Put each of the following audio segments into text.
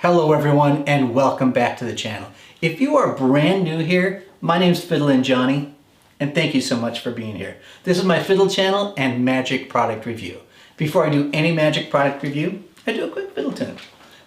Hello everyone and welcome back to the channel. If you are brand new here, my name's FiddlinJonny and thank you so much for being here. This is my Fiddle channel and magic product review. Before I do any magic product review, I do a quick fiddle tune.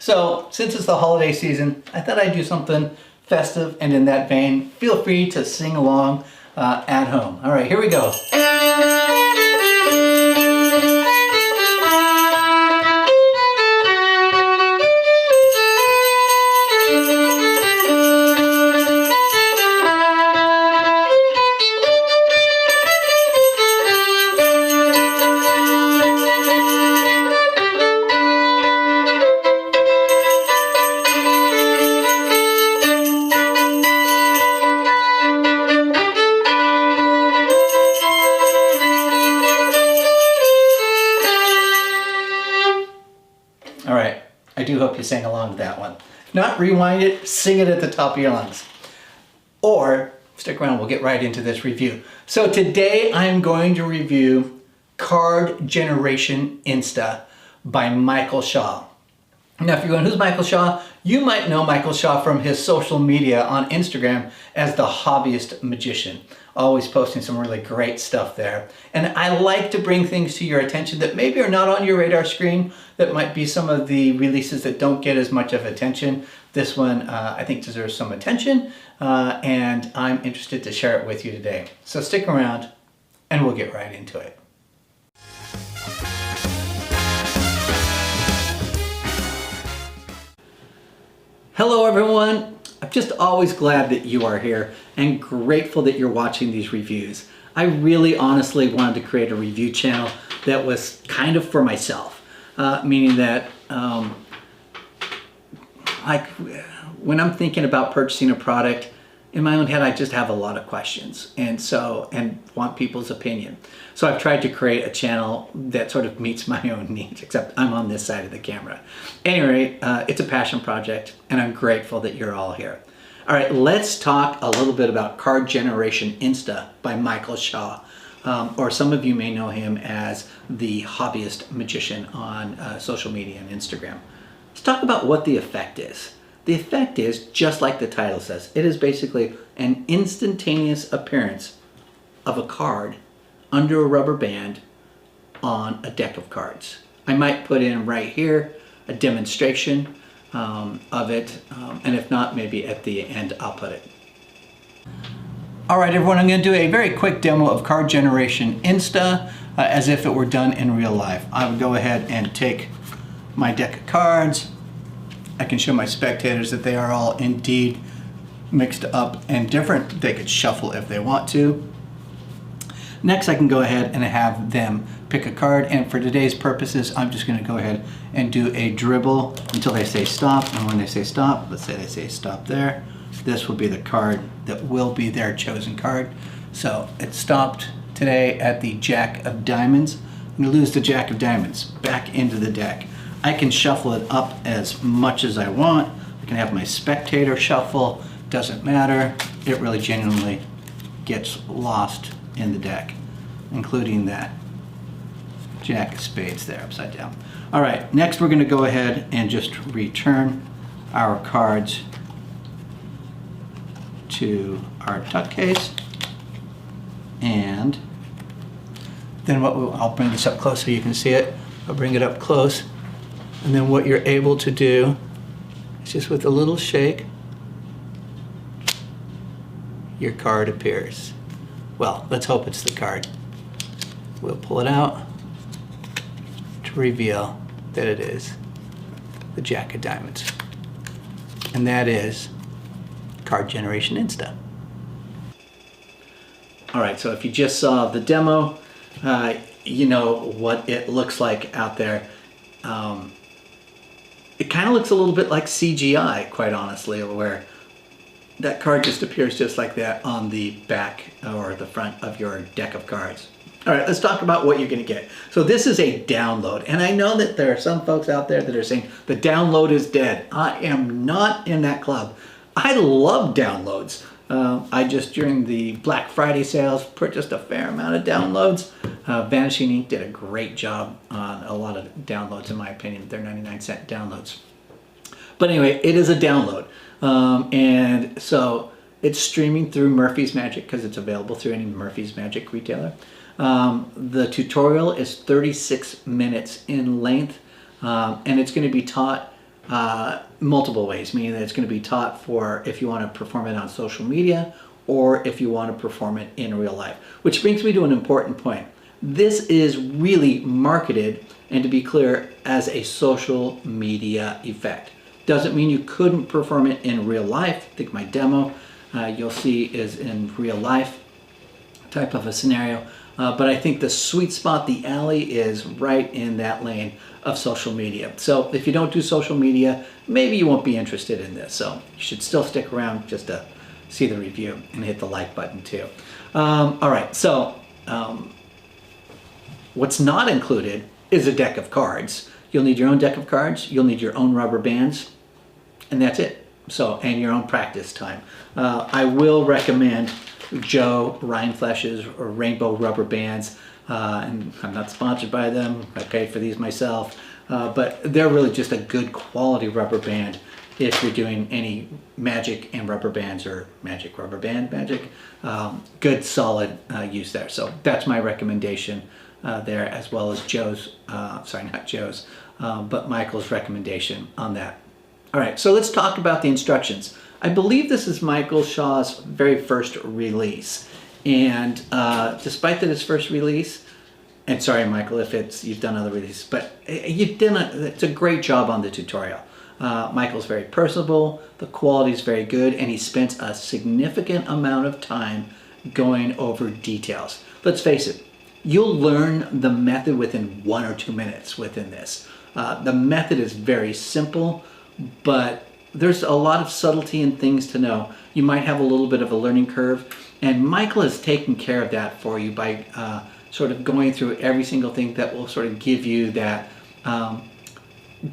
So since it's the holiday season, I thought I'd do something festive, and in that vein, feel free to sing along at home. All right, here we go. All right, I do hope you sang along to that one. If not, rewind it, sing it at the top of your lungs. Or stick around, we'll get right into this review. So today I'm going to review Card Generation Insta by Michael Shaw. Now if you're going, who's Michael Shaw? You might know Michael Shaw from his social media on Instagram as the Hobbyist Magician. Always posting some really great stuff there. And I like to bring things to your attention that maybe are not on your radar screen, that might be some of the releases that don't get as much of attention. This one I think deserves some attention and I'm interested to share it with you today. So stick around and we'll get right into it. Hello everyone. I'm just always glad that you are here and grateful that you're watching these reviews. I really honestly wanted to create a review channel that was kind of for myself, meaning that like when I'm thinking about purchasing a product, in my own head I just have a lot of questions and want people's opinion. So I've tried to create a channel that sort of meets my own needs, except I'm on this side of the camera. Anyway, it's a passion project and I'm grateful that you're all here. All right, let's talk a little bit about Card Generation Insta by Michael Shaw. Or some of you may know him as the Hobbyist Magician on social media and Instagram. Let's talk about what the effect is. The effect is, just like the title says, it is basically an instantaneous appearance of a card under a rubber band on a deck of cards. I might put in right here a demonstration of it, and if not, maybe at the end I'll put it. All right, everyone, I'm going to do a very quick demo of Card Generation Insta as if it were done in real life. I would go ahead and take my deck of cards. I can show my spectators that they are all indeed mixed up and different. They could shuffle if they want to. Next, I can go ahead and have them pick a card, and for today's purposes, I'm just going to go ahead and do a dribble until they say stop, and when they say stop, let's say they say stop there, this will be the card that will be their chosen card. So it stopped today at the Jack of Diamonds. I'm going to lose the Jack of Diamonds back into the deck. I can shuffle it up as much as I want. I can have my spectator shuffle, doesn't matter. It really genuinely gets lost in the deck, including that Jack of Spades there upside down. All right, next we're going to go ahead and just return our cards to our tuck case, and then I'll bring this up close so you can see it. I'll bring it up close, and then what you're able to do is just with a little shake, your card appears. Well, let's hope it's the card. We'll pull it out to reveal that it is the Jack of Diamonds. And that is Card Generation Insta. All right, so if you just saw the demo, you know what it looks like out there. It kind of looks a little bit like CGI, quite honestly, where that card just appears just like that on the back or the front of your deck of cards. All right, let's talk about what you're going to get. So this is a download, and I know that there are some folks out there that are saying the download is dead. I am not in that club. I love downloads. I just, during the Black Friday sales, purchased a fair amount of downloads. Vanishing Ink did a great job on a lot of downloads, in my opinion. They're 99-cent downloads. But anyway, it is a download. And so it's streaming through Murphy's Magic because it's available through any Murphy's Magic retailer. The tutorial is 36 minutes in length, and it's going to be taught multiple ways, meaning that it's going to be taught for if you want to perform it on social media or if you want to perform it in real life. Which brings me to an important point. This is really marketed, and to be clear, as a social media effect. Doesn't mean you couldn't perform it in real life. I think my demo you'll see is in real life type of a scenario. But I think the sweet spot, the alley, is right in that lane of social media. So if you don't do social media, maybe you won't be interested in this. So you should still stick around just to see the review and hit the like button too. All right, so what's not included is a deck of cards. You'll need your own deck of cards, you'll need your own rubber bands, and that's it. So, and your own practice time. I will recommend Joe Rhineflesh's or Rainbow Rubber Bands, and I'm not sponsored by them. I paid for these myself, but they're really just a good quality rubber band if you're doing any magic and rubber bands or magic rubber band magic. Good solid use there. So that's my recommendation there, as well as Joe's, sorry, not Joe's, but Michael's recommendation on that. All right, so let's talk about the instructions. I believe this is Michael Shaw's very first release. And despite that it's first release, and sorry, Michael, if you've done other releases, but it's a great job on the tutorial. Michael's very personable, the quality is very good, and he spent a significant amount of time going over details. Let's face it, you'll learn the method within 1 or 2 minutes within this. The method is very simple, but there's a lot of subtlety and things to know. You might have a little bit of a learning curve, and Michael has taken care of that for you by sort of going through every single thing that will sort of give you that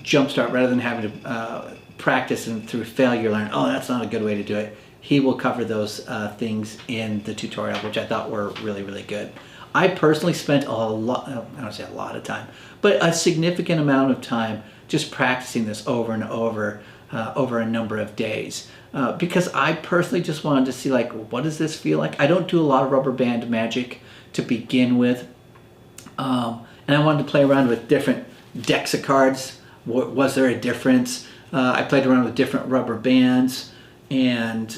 jump start rather than having to practice and through failure learn, oh, that's not a good way to do it. He will cover those things in the tutorial, which I thought were really, really good. I personally spent a lot, I don't say a lot of time, but a significant amount of time just practicing this over and over a number of days. Because I personally just wanted to see, like, what does this feel like? I don't do a lot of rubber band magic to begin with. And I wanted to play around with different decks of cards. Was there a difference? I played around with different rubber bands and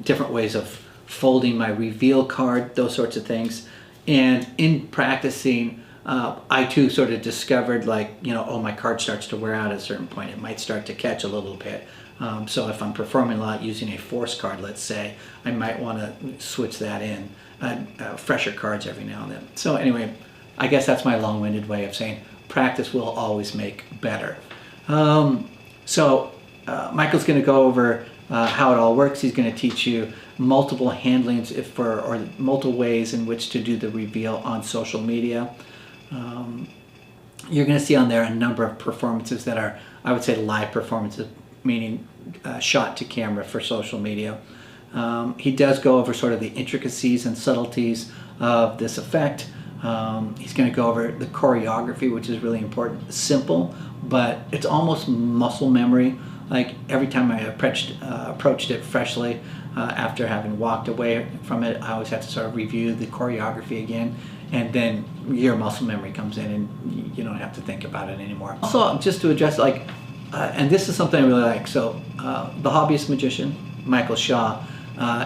different ways of folding my reveal card, those sorts of things. And in practicing, I too sort of discovered, like, you know, oh, my card starts to wear out at a certain point. It might start to catch a little bit. So if I'm performing a lot using a force card, let's say, I might want to switch that in, fresher cards every now and then. So anyway, I guess that's my long-winded way of saying practice will always make better. Michael's going to go over how it all works. He's going to teach you multiple handlings or multiple ways in which to do the reveal on social media. You're going to see on there a number of performances that are, I would say, live performances, meaning shot to camera for social media. He does go over sort of the intricacies and subtleties of this effect. He's going to go over the choreography, which is really important. Simple, but it's almost muscle memory. Like every time I approached it freshly, after having walked away from it, I always have to sort of review the choreography again, and then your muscle memory comes in and you don't have to think about it anymore. Also, just to address, like, and this is something I really like, so the hobbyist magician, Michael Shaw,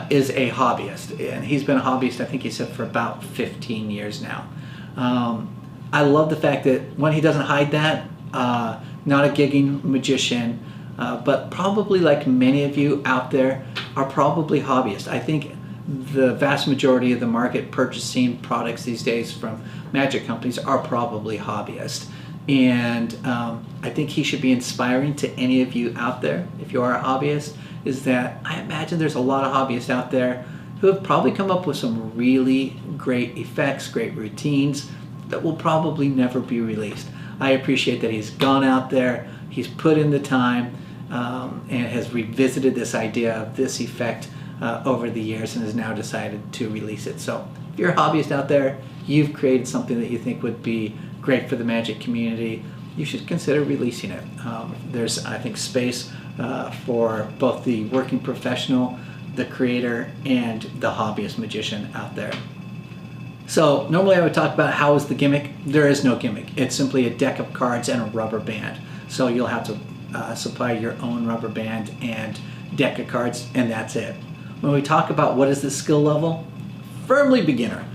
is a hobbyist, and he's been a hobbyist, I think he said, for about 15 years now. I love the fact that when he doesn't hide that, not a gigging magician, but probably like many of you out there are probably hobbyists. I think the vast majority of the market purchasing products these days from magic companies are probably hobbyists. And I think he should be inspiring to any of you out there, if you are a hobbyist, is that I imagine there's a lot of hobbyists out there who have probably come up with some really great effects, great routines that will probably never be released. I appreciate that he's gone out there, he's put in the time, and has revisited this idea of this effect over the years and has now decided to release it. So if you're a hobbyist out there, you've created something that you think would be great for the magic community, you should consider releasing it. There's, I think, space for both the working professional, the creator, and the hobbyist magician out there. So normally I would talk about how is the gimmick. There is no gimmick. It's simply a deck of cards and a rubber band. So you'll have to supply your own rubber band and deck of cards, and that's it. When we talk about what is the skill level, firmly beginner,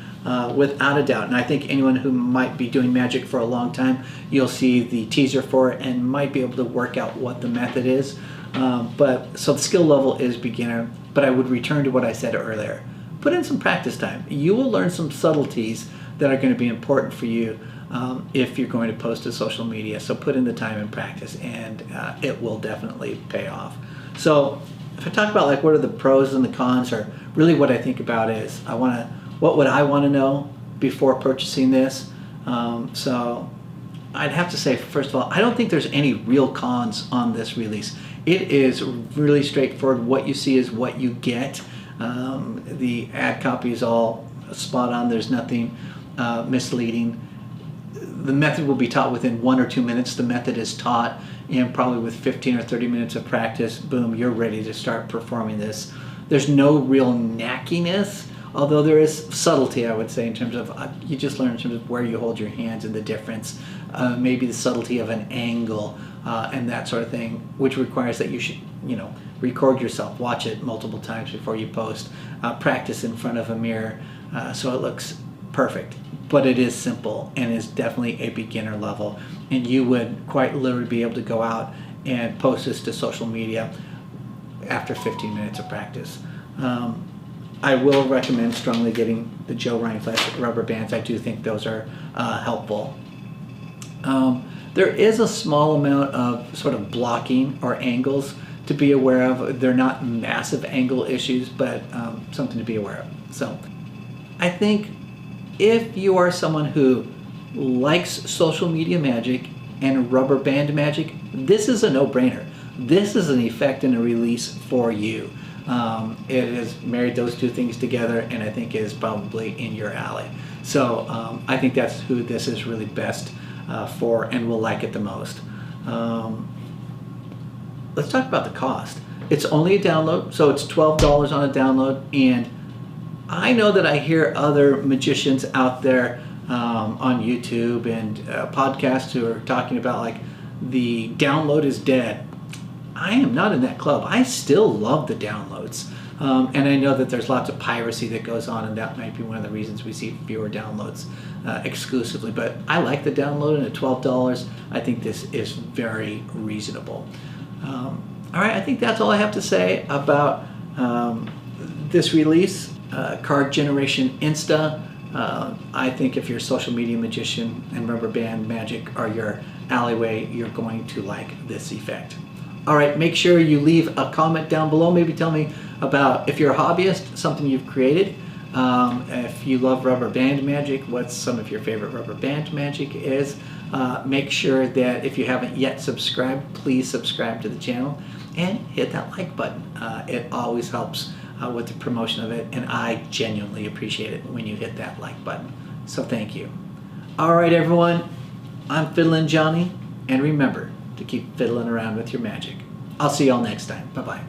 without a doubt. And I think anyone who might be doing magic for a long time, you'll see the teaser for it and might be able to work out what the method is. So the skill level is beginner, but I would return to what I said earlier. Put in some practice time. You will learn some subtleties that are going to be important for you if you're going to post to social media. So put in the time and practice, and it will definitely pay off. So if I talk about like what are the pros and the cons, or really what I think about is what would I want to know before purchasing this? So I'd have to say, first of all, I don't think there's any real cons on this release. It is really straightforward. What you see is what you get. The ad copy is all spot on. There's nothing misleading. The method will be taught within 1 or 2 minutes. The method is taught, and probably with 15 or 30 minutes of practice, boom, you're ready to start performing this. There's no real knackiness, although there is subtlety, I would say, in terms of, you just learn in terms of where you hold your hands and the difference, maybe the subtlety of an angle and that sort of thing, which requires that you should, record yourself, watch it multiple times before you post, practice in front of a mirror so it looks perfect. But it is simple and is definitely a beginner level, and you would quite literally be able to go out and post this to social media after 15 minutes of practice. I will recommend strongly getting the Joe Rhineflex rubber bands. I do think those are helpful. There is a small amount of sort of blocking or angles to be aware of. They're not massive angle issues, but something to be aware of. So I think if you are someone who likes social media magic and rubber band magic, this is a no-brainer. This is an effect and a release for you. It has married those two things together, and I think is probably in your alley. So I think that's who this is really best for and will like it the most. Let's talk about the cost. It's only a download, so it's $12 on a download, and I know that I hear other magicians out there on YouTube and podcasts who are talking about like the download is dead. I am not in that club. I still love the downloads. And I know that there's lots of piracy that goes on, and that might be one of the reasons we see fewer downloads exclusively. But I like the download, and at $12, I think this is very reasonable. All right, I think that's all I have to say about this release. Card Generation Insta. I think if you're a social media magician and rubber band magic are your alleyway, you're going to like this effect. All right, make sure you leave a comment down below. Maybe tell me about, if you're a hobbyist, something you've created. If you love rubber band magic, what some of your favorite rubber band magic is. Make sure that if you haven't yet subscribed, please subscribe to the channel and hit that like button. It always helps with the promotion of it, and I genuinely appreciate it when you hit that like button. So thank you. All right, everyone, I'm FiddlinJonny, and remember to keep fiddling around with your magic. I'll see y'all next time. Bye-bye.